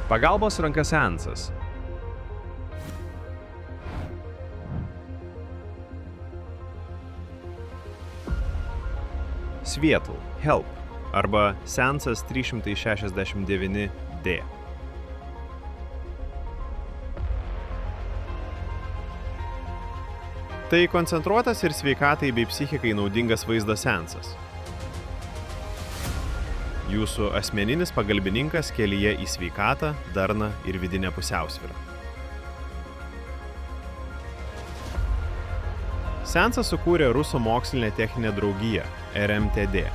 Pagalbos ranka seansas. Svietl, help arba seansas 369D. Tai koncentruotas ir sveikatai bei psichikai naudingas vaizdo seansas. Jūsų asmeninis pagalbininkas kelyje į sveikatą, darną ir vidinę pusiausvyrą. Seansą sukūrė rusų mokslinė techninė draugija RMTD,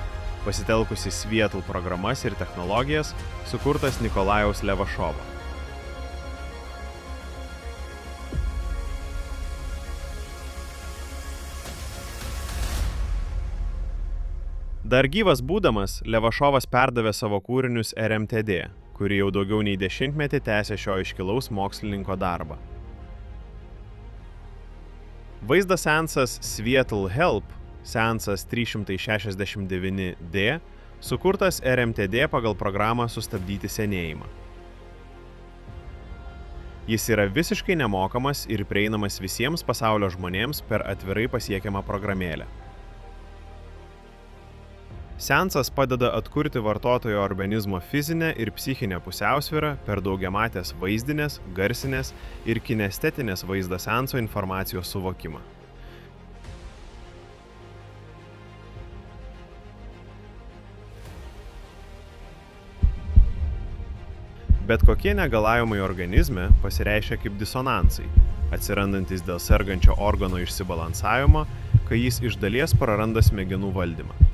pasitelkusi Svietl programas ir technologijas, sukurtas Nikolajaus Levašovo. Dar gyvas būdamas, Levašovas perdavė savo kūrinius RMTD, kuri jau daugiau nei 10 metį tęsė šio iškilaus mokslininko darbą. Vaizdo seansas Svietl Help, seansas 369D, sukurtas RMTD pagal programą Sustabdyti senėjimą. Jis yra visiškai nemokamas ir prieinamas visiems pasaulio žmonėms per atvirai pasiekiamą programėlę. Seansas padeda atkurti vartotojo organizmo fizinę ir psichinę pusiausvyrą per daugiamatės vaizdinės, garsinės ir kinestetinės vaizdo seanso informacijos suvokimą. Bet kokie negalavimai organizme pasireiškia kaip disonansai, atsirandantis dėl sergančio organo išsibalansavimo, kai jis iš dalies praranda smegenų valdymą.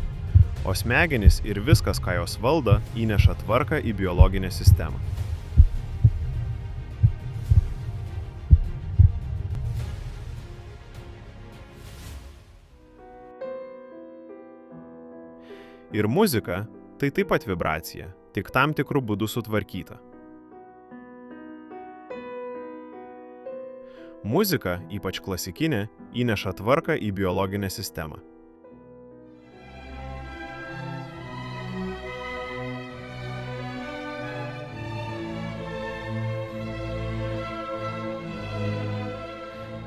O smegenys ir viskas, ką jos valdo, įneša tvarką į biologinę sistemą. Ir muzika – tai taip pat vibracija, tik tam tikrų būdų sutvarkyta. Muzika, ypač klasikinė, įneša tvarką į biologinę sistemą.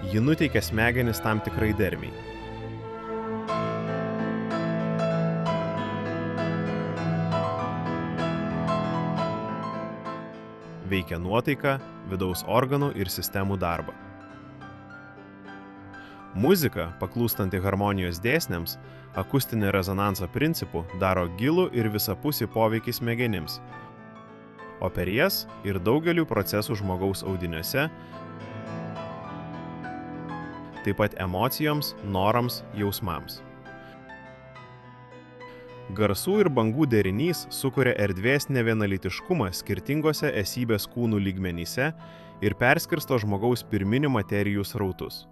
Ji nuteikia smegenis tam tikrai dermiai. Veikia nuotaiką, vidaus organų ir sistemų darbą. Muzika, paklūstanti harmonijos dėsniams, akustinio rezonanso principu daro gilų ir visapusį poveikį smegenims, o per jas ir daugelių procesų žmogaus audiniuose, taip pat emocijoms, norams, jausmams. Garsų ir bangų derinys sukuria erdvės nevienalitiškumą skirtingose esybės kūnų lygmenyse ir perskirsto žmogaus pirminių materijų srautus.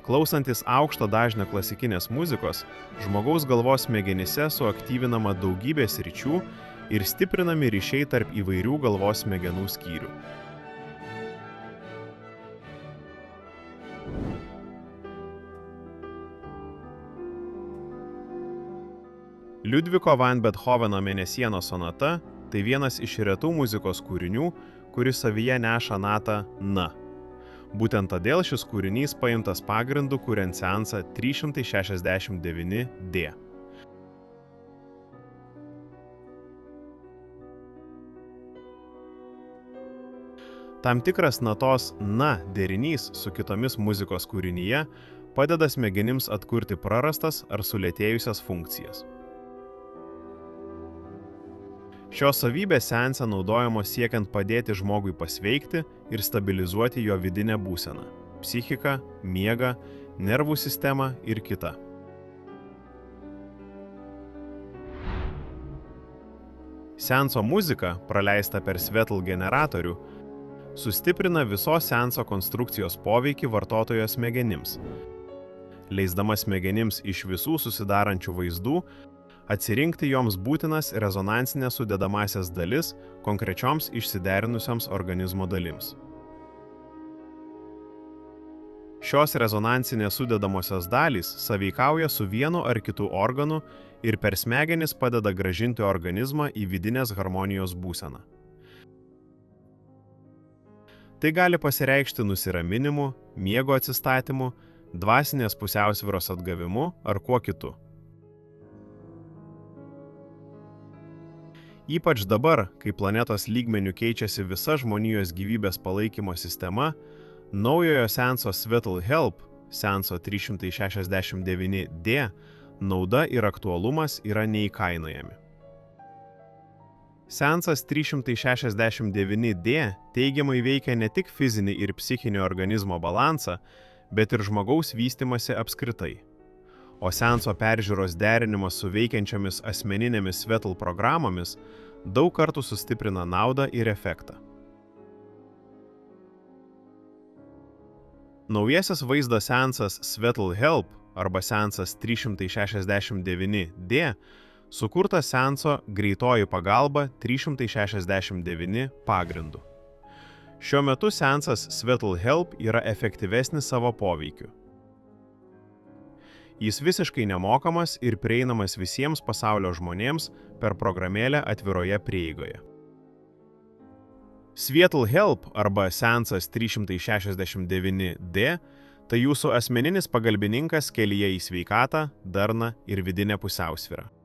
Klausantis aukšto dažnio klasikinės muzikos, žmogaus galvos smegenyse suaktyvinama daugybė sričių ir stiprinami ryšiai tarp įvairių galvos smegenų skyrių. Liudviko van Bethoveno Mėnesienos sonata – tai vienas iš retų muzikos kūrinių, kuris savyje neša natą N. Būtent todėl šis kūrinys paimtas pagrindu kuriant seansą 369D. Tam tikras natos N derinys su kitomis muzikos kūrinyje padeda smegenims atkurti prarastas ar sulėtėjusias funkcijas. Šios savybės seanse naudojamos siekiant padėti žmogui pasveikti ir stabilizuoti jo vidinę būseną, psichiką, miegą, nervų sistemą ir kitą. Seanso muzika, praleista per Svietl generatorių, sustiprina visos seanso konstrukcijos poveikį vartotojo smegenims, leisdama smegenims iš visų susidarančių vaizdų atsirinkti joms būtinas rezonansinės sudedamąsias dalis konkrečioms išsiderinusioms organizmo dalims. Šios rezonansinės sudedamosios dalys sąveikauja su vienu ar kitu organu ir per smegenis padeda grąžinti organizmą į vidinės harmonijos būseną. Tai gali pasireikšti nusiraminimu, miego atsistatymu, dvasinės pusiausvyros atgavimu ar kuo kitu. Ypač dabar, kai planetos lygmeniu keičiasi visa žmonijos gyvybės palaikymo sistema, naujojo seanso Swetal Help, seanso 369D, nauda ir aktualumas yra neįkainojami. Seansas 369D teigiamai veikia ne tik fizinį ir psichinį organizmo balansą, bet ir žmogaus vystymąsi apskritai. O seanso peržiūros derinimas su veikiančiomis asmeninėmis Swetal programomis daug kartų sustiprina naudą ir efektą. Naujasis vaizdo seansas Swetal Help arba seansas 369D sukurtas seanso Greitoji pagalba 369 pagrindu. Šiuo metu seansas Swetal Help yra efektyvesnis savo poveikiu. Jis visiškai nemokamas ir prieinamas visiems pasaulio žmonėms per programėlę atviroje prieigoje. Swetal Help arba seansas 369D tai jūsų asmeninis pagalbininkas kelyje į sveikatą, darną ir vidinę pusiausvyrą.